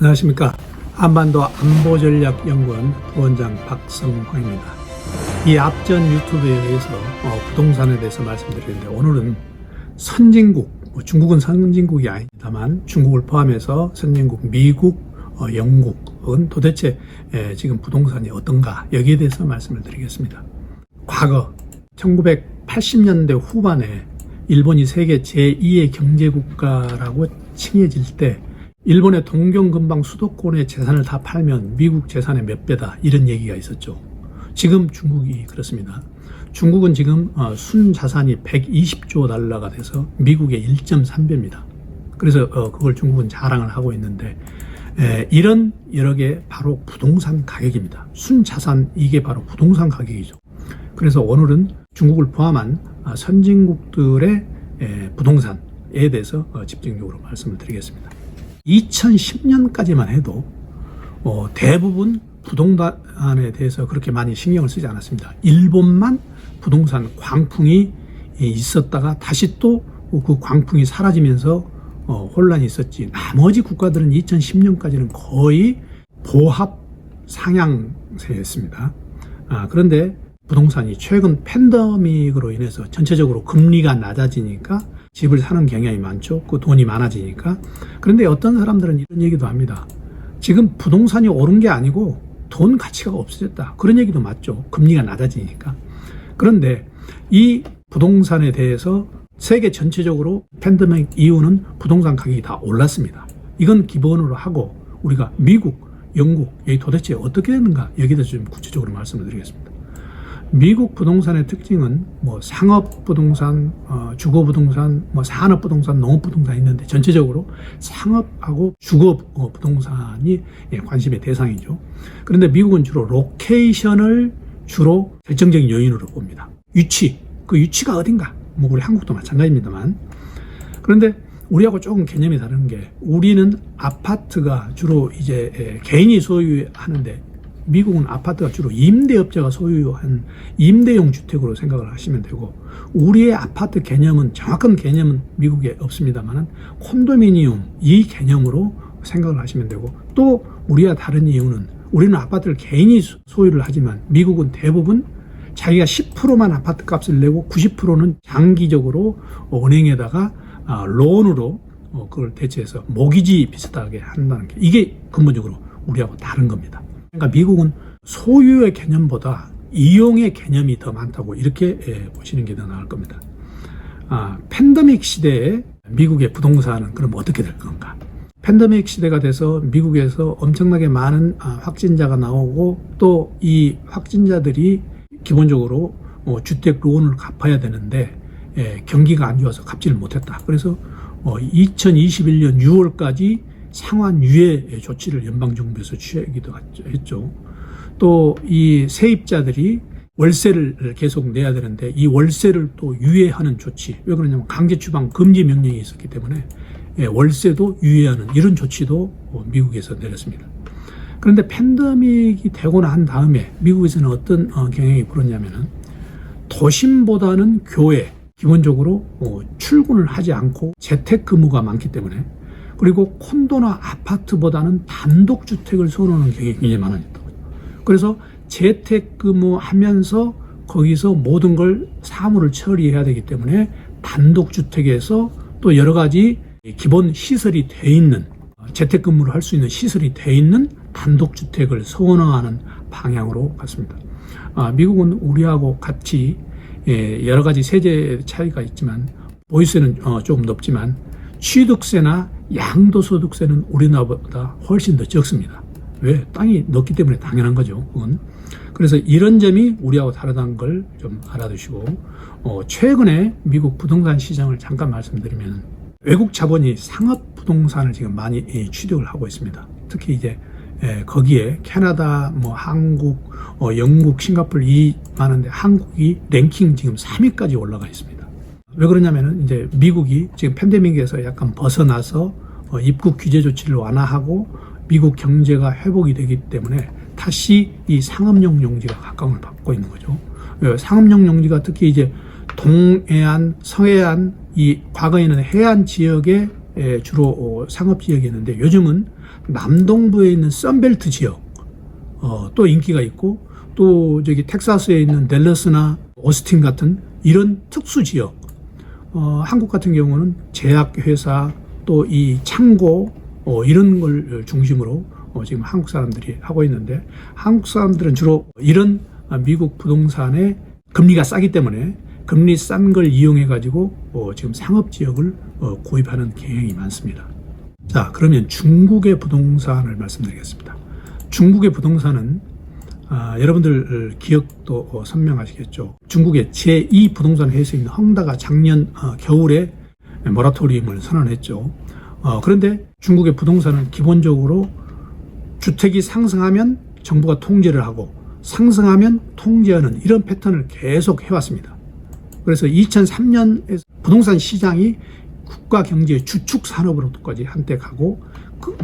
안녕하십니까. 한반도 안보전략연구원 부원장 박성황입니다. 이 앞전 유튜브에 의해서 부동산에 대해서 말씀드리는데, 오늘은 선진국, 중국은 선진국이 아닙니다만 중국을 포함해서 선진국 미국, 영국은 도대체 지금 부동산이 어떤가, 여기에 대해서 말씀을 드리겠습니다. 과거 1980년대 후반에 일본이 세계 제2의 경제국가라고 칭해질 때 일본의 동경근방 수도권의 재산을 다 팔면 미국 재산의 몇 배다, 이런 얘기가 있었죠. 지금 중국이 그렇습니다. 중국은 지금 순자산이 120조 달러가 돼서 미국의 1.3배입니다. 그래서 그걸 중국은 자랑을 하고 있는데, 이런 여러 개 바로 부동산 가격입니다. 순자산, 이게 바로 부동산 가격이죠. 그래서 오늘은 중국을 포함한 선진국들의 부동산에 대해서 집중적으로 말씀을 드리겠습니다. 2010년까지만 해도 대부분 부동산에 대해서 그렇게 많이 신경을 쓰지 않았습니다. 일본만 부동산 광풍이 있었다가 다시 또 그 광풍이 사라지면서 혼란이 있었지, 나머지 국가들은 2010년까지는 거의 보합 상향세였습니다. 그런데 부동산이 최근 팬데믹으로 인해서 전체적으로 금리가 낮아지니까 집을 사는 경향이 많죠. 그 돈이 많아지니까. 그런데 어떤 사람들은 이런 얘기도 합니다. 지금 부동산이 오른 게 아니고 돈 가치가 없어졌다, 그런 얘기도 맞죠. 금리가 낮아지니까. 그런데 이 부동산에 대해서 세계 전체적으로 팬데믹 이후는 부동산 가격이 다 올랐습니다. 이건 기본으로 하고, 우리가 미국, 영국, 여기 도대체 어떻게 됐는가, 여기에 대해서 좀 구체적으로 말씀을 드리겠습니다. 미국 부동산의 특징은 상업부동산, 주거부동산, 산업부동산, 농업부동산이 있는데, 전체적으로 상업하고 주거부동산이 관심의 대상이죠. 그런데 미국은 주로 로케이션을 주로 결정적인 요인으로 봅니다. 위치, 그 위치가 어딘가, 우리 한국도 마찬가지입니다만. 그런데 우리하고 조금 개념이 다른 게, 우리는 아파트가 주로 이제 개인이 소유하는데, 미국은 아파트가 주로 임대업자가 소유한 임대용 주택으로 생각을 하시면 되고, 우리의 아파트 개념은, 정확한 개념은 미국에 없습니다만 콘도미니엄, 이 개념으로 생각을 하시면 되고, 또 우리와 다른 이유는, 우리는 아파트를 개인이 소유를 하지만 미국은 대부분 자기가 10%만 아파트 값을 내고 90%는 장기적으로 은행에다가 론으로 그걸 대체해서 모기지 비슷하게 한다는 게, 이게 근본적으로 우리하고 다른 겁니다. 그러니까 미국은 소유의 개념보다 이용의 개념이 더 많다고, 이렇게 보시는 게 더 나을 겁니다. 팬데믹 시대에 미국의 부동산은 그럼 어떻게 될 건가? 팬데믹 시대가 돼서 미국에서 엄청나게 많은 확진자가 나오고, 또 이 확진자들이 기본적으로 주택 론을 갚아야 되는데 경기가 안 좋아서 갚지를 못했다. 그래서 2021년 6월까지 상환 유예 조치를 연방정부에서 취하기도 했죠. 또 이 세입자들이 월세를 계속 내야 되는데, 이 월세를 또 유예하는 조치, 왜 그러냐면 강제 추방 금지 명령이 있었기 때문에 월세도 유예하는 이런 조치도 미국에서 내렸습니다. 그런데 팬데믹이 되고 난 다음에 미국에서는 어떤 경향이 불었냐면은, 도심보다는 교외, 기본적으로 출근을 하지 않고 재택근무가 많기 때문에, 그리고 콘도나 아파트보다는 단독주택을 선호하는 경향이 굉장히 많아졌다고요. 그래서 재택근무하면서 거기서 모든 걸 사무를 처리해야 되기 때문에 단독주택에서 또 여러 가지 기본 시설이 돼 있는, 재택근무를 할 수 있는 시설이 돼 있는 단독주택을 선호하는 방향으로 갔습니다. 미국은 우리하고 같이 여러 가지 세제 차이가 있지만, 보유세는 조금 높지만 취득세나 양도소득세는 우리나라보다 훨씬 더 적습니다. 왜? 땅이 넓기 때문에 당연한 거죠, 그건. 그래서 이런 점이 우리하고 다르다는 걸 좀 알아두시고, 최근에 미국 부동산 시장을 잠깐 말씀드리면, 외국 자본이 상업 부동산을 지금 많이 취득을 하고 있습니다. 특히 이제 거기에 캐나다, 한국, 영국, 싱가포르 이 많은데, 한국이 랭킹 지금 3위까지 올라가 있습니다. 왜 그러냐면은 이제 미국이 지금 팬데믹에서 약간 벗어나서 입국 규제 조치를 완화하고 미국 경제가 회복이 되기 때문에 다시 이 상업용 용지가 각광을 받고 있는 거죠. 상업용 용지가 특히 이제 동해안, 서해안, 이 과거에는 해안 지역의 주로 상업 지역이었는데 요즘은 남동부에 있는 선벨트 지역 또 인기가 있고 또 저기 텍사스에 있는 댈러스나 오스틴 같은 이런 특수 지역 한국 같은 경우는 제약회사 또 이 창고 이런 걸 중심으로 지금 한국 사람들이 하고 있는데 한국 사람들은 주로 이런 미국 부동산의 금리가 싸기 때문에 금리 싼 걸 이용해 가지고 지금 상업 지역을 구입하는 경향이 많습니다. 자, 그러면 중국의 부동산을 말씀드리겠습니다. 중국의 부동산은 여러분들 기억도 선명하시겠죠. 중국의 제2 부동산 회수에 있는 헝다가 작년 겨울에 모라토리움을 선언했죠. 그런데 중국의 부동산은 기본적으로 주택이 상승하면 정부가 통제를 하고 상승하면 통제하는 이런 패턴을 계속 해왔습니다. 그래서 2003년에 부동산 시장이 국가 경제의 주축 산업으로까지 한때 가고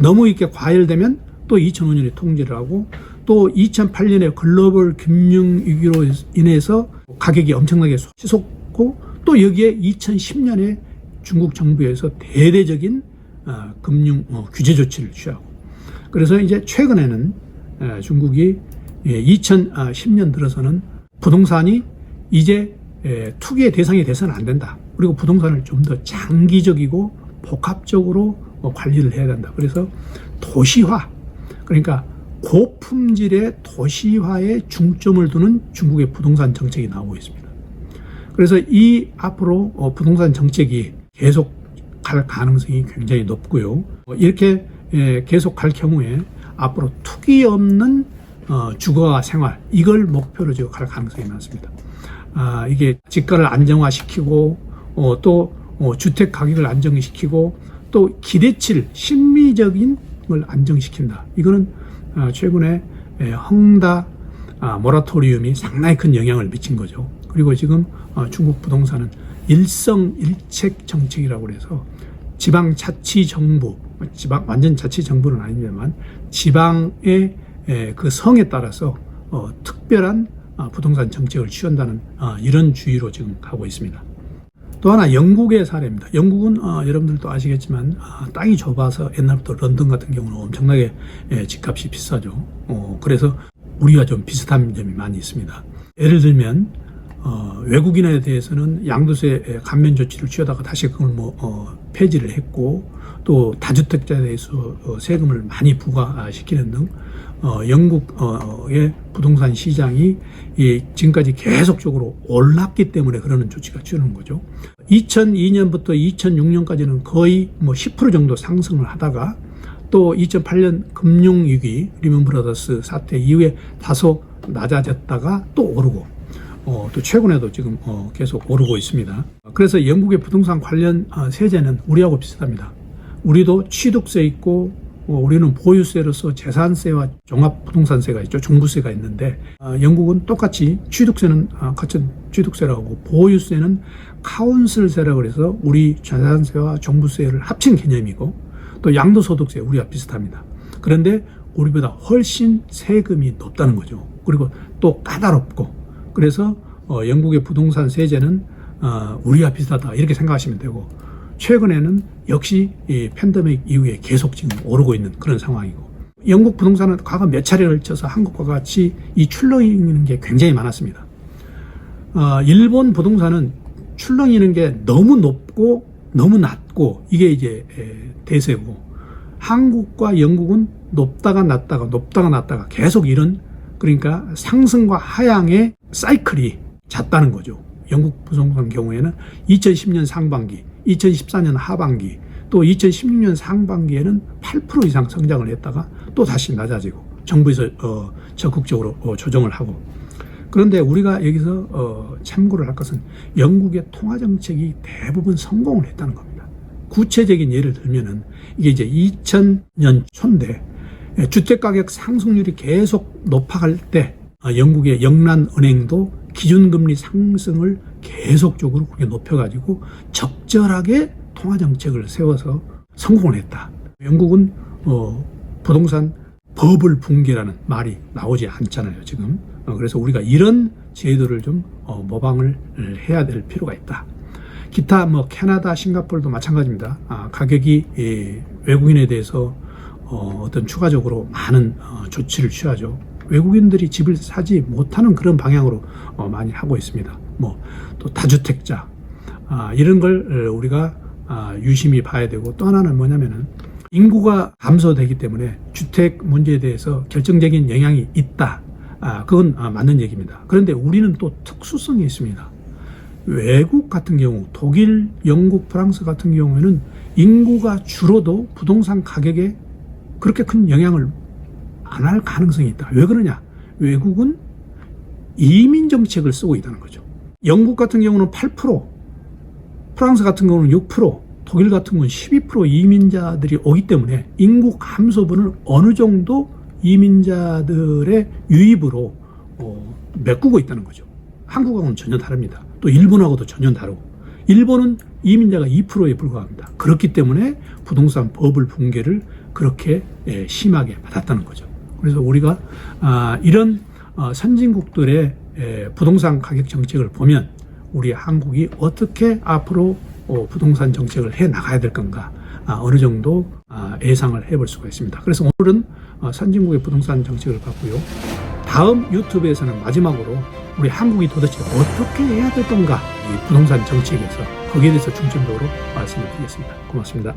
너무 이렇게 과열되면 또 2005년에 통제를 하고 또 2008년에 글로벌 금융위기로 인해서 가격이 엄청나게 치솟고 또 여기에 2010년에 중국 정부에서 대대적인 금융 규제 조치를 취하고 그래서 이제 최근에는 중국이 2010년 들어서는 부동산이 이제 투기의 대상이 돼서는 안 된다. 그리고 부동산을 좀 더 장기적이고 복합적으로 관리를 해야 된다. 그래서 도시화, 그러니까 고품질의 도시화에 중점을 두는 중국의 부동산 정책이 나오고 있습니다. 그래서 이 앞으로 부동산 정책이 계속 갈 가능성이 굉장히 높고요. 이렇게 계속 갈 경우에 앞으로 투기 없는 주거와 생활 이걸 목표로 지금 갈 가능성이 많습니다. 이게 집가를 안정화시키고 또 주택 가격을 안정시키고 또 기대치를 심리적인 걸 안정시킨다. 이거는 최근에 헝다 모라토리움이 상당히 큰 영향을 미친 거죠. 그리고 지금 중국 부동산은 일성일책 정책이라고 해서 지방자치정부, 완전 자치정부는 아닙니다만 지방의 그 성에 따라서 특별한 부동산 정책을 취한다는 이런 주의로 지금 가고 있습니다. 또 하나 영국의 사례입니다. 영국은 여러분들도 아시겠지만 땅이 좁아서 옛날부터 런던 같은 경우는 엄청나게 집값이 비싸죠. 그래서 우리가 좀 비슷한 점이 많이 있습니다. 예를 들면 외국인에 대해서는 양도세 감면 조치를 취하다가 다시 그걸 폐지를 했고 또 다주택자에 대해서 세금을 많이 부과시키는 등 영국의 부동산 시장이 지금까지 계속적으로 올랐기 때문에 그러는 조치가 취하는 거죠. 2002년부터 2006년까지는 거의 10% 정도 상승을 하다가 또 2008년 금융위기 리먼 브라더스 사태 이후에 다소 낮아졌다가 또 오르고 또 최근에도 지금 계속 오르고 있습니다. 그래서 영국의 부동산 관련 세제는 우리하고 비슷합니다. 우리도 취득세 있고 우리는 보유세로서 재산세와 종합부동산세가 있죠. 종부세가 있는데 영국은 똑같이 취득세는 같은 취득세라고 하고 보유세는 카운슬세라고 해서 우리 재산세와 종부세를 합친 개념이고 또 양도소득세 우리와 비슷합니다. 그런데 우리보다 훨씬 세금이 높다는 거죠. 그리고 또 까다롭고 그래서 영국의 부동산 세제는 우리와 비슷하다 이렇게 생각하시면 되고 최근에는 역시 이 팬데믹 이후에 계속 지금 오르고 있는 그런 상황이고 영국 부동산은 과거 몇 차례에 걸쳐서 한국과 같이 이 출렁이는 게 굉장히 많았습니다. 일본 부동산은 출렁이는 게 너무 높고 너무 낮고 이게 이제 대세고 한국과 영국은 높다가 낮다가 높다가 낮다가 계속 이런 그러니까 상승과 하향의 사이클이 잦다는 거죠. 영국 부동산 경우에는 2010년 상반기 2014년 하반기 또 2016년 상반기에는 8% 이상 성장을 했다가 또 다시 낮아지고 정부에서 적극적으로 조정을 하고 그런데 우리가 여기서 참고를 할 것은 영국의 통화정책이 대부분 성공을 했다는 겁니다. 구체적인 예를 들면은 이게 이제 2000년 초인데 주택가격 상승률이 계속 높아갈 때 영국의 영란은행도 기준금리 상승을 계속적으로 그렇게 높여가지고 적절하게 통화정책을 세워서 성공을 했다. 영국은 부동산 버블 붕괴라는 말이 나오지 않잖아요, 지금. 그래서 우리가 이런 제도를 좀 모방을 해야 될 필요가 있다. 기타 뭐 캐나다, 싱가포르도 마찬가지입니다. 가격이 외국인에 대해서 어떤 추가적으로 많은 조치를 취하죠. 외국인들이 집을 사지 못하는 그런 방향으로 많이 하고 있습니다. 뭐 또 다주택자 이런 걸 우리가 유심히 봐야 되고, 또 하나는 뭐냐면은 인구가 감소되기 때문에 주택 문제에 대해서 결정적인 영향이 있다. 그건 맞는 얘기입니다. 그런데 우리는 또 특수성이 있습니다. 외국 같은 경우, 독일, 영국, 프랑스 같은 경우에는 인구가 줄어도 부동산 가격에 그렇게 큰 영향을 안 할 가능성이 있다. 왜 그러냐? 외국은 이민 정책을 쓰고 있다는 거죠. 영국 같은 경우는 8%, 프랑스 같은 경우는 6%, 독일 같은 경우는 12% 이민자들이 오기 때문에 인구 감소분을 어느 정도 이민자들의 유입으로 메꾸고 있다는 거죠. 한국하고는 전혀 다릅니다. 또 일본하고도 전혀 다르고, 일본은 이민자가 2%에 불과합니다. 그렇기 때문에 부동산 버블 붕괴를 그렇게 심하게 받았다는 거죠. 그래서 우리가 이런 선진국들의 부동산 가격 정책을 보면 우리 한국이 어떻게 앞으로 부동산 정책을 해 나가야 될 건가 어느 정도 예상을 해볼 수가 있습니다. 그래서 오늘은 선진국의 부동산 정책을 봤고요. 다음 유튜브에서는 마지막으로 우리 한국이 도대체 어떻게 해야 될 건가, 이 부동산 정책에서 거기에 대해서 중점적으로 말씀을 드리겠습니다. 고맙습니다.